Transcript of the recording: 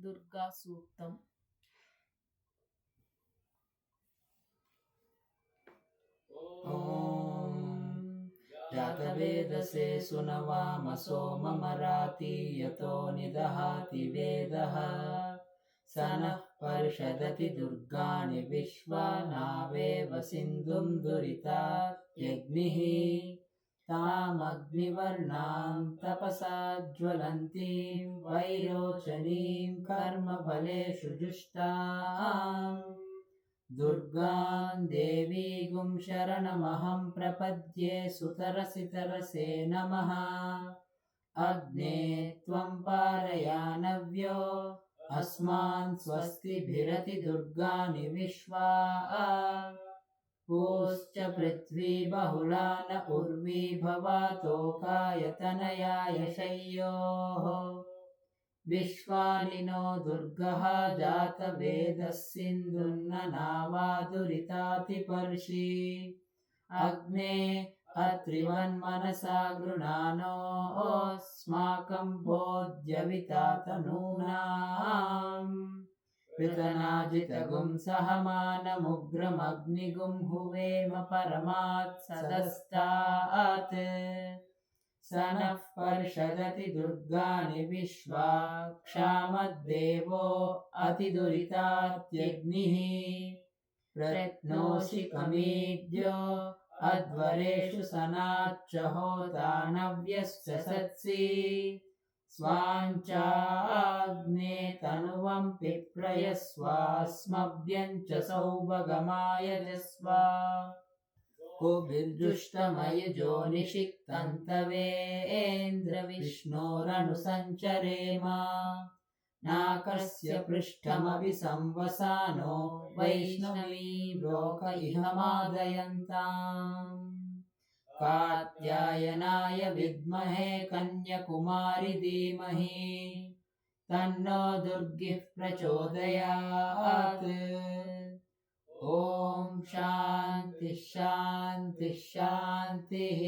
दुर्गा सूक्तम्। जातवेदसे सुनवामसो ममराति यतो निदहाति वेदः स नः पर्षदति दुर्गाणि विश्वा नावेव सिन्धुं दुरितात्यग्निः तामग्निवर्णां तपसा ज्वलन्तीं वैरोचनीं कर्मफलेषु जुष्टाम् दुर्गां देवीगुं शरणमहं प्रपद्ये सुतरसितरसे नमः अग्ने त्वं पारयानव्यो अस्मान् स्वस्तिभिरति दुर्गाणि विश्वा पूश्च पृथ्वी बहुला न उर्वी भवातोकायतनयाय शय्योः विश्वानि नो दुर्गः जातवेदः सिन्धुर्न नावादुरितातिपर्षि अग्ने अत्रिवन्मनसा गृणानोऽस्माकं बोध्यविता तनूनाम् पृतनाजितगुं सहमानमुग्रमग्निगुं हुवेम परमात् सदस्तात् स नः पर्षदति दुर्गाणि विश्वा क्षामद्देवो अतिदुरितात्यग्निः प्रत्नोषि कमीद्यो अध्वरेषु सनाच्च होतानव्यश्च सत्सि स्वाञ्चाग्ने तनुवं पिप्रयस्वास्मभ्यं च सौभगमायजस्व कुबिर्जुष्टमयजो निषिक्तन्तवेन्द्रविष्णोरनुसञ्चरेम नाकस्य पृष्ठमपि संवसानो वैष्णवी लोक इहमादयन्ताम् कात्यायनाय विद्महे कन्याकुमारि धीमहि तन्नो दुर्गिः प्रचोदयात् ॐ शान्तिः शान्तिः शान्तिः।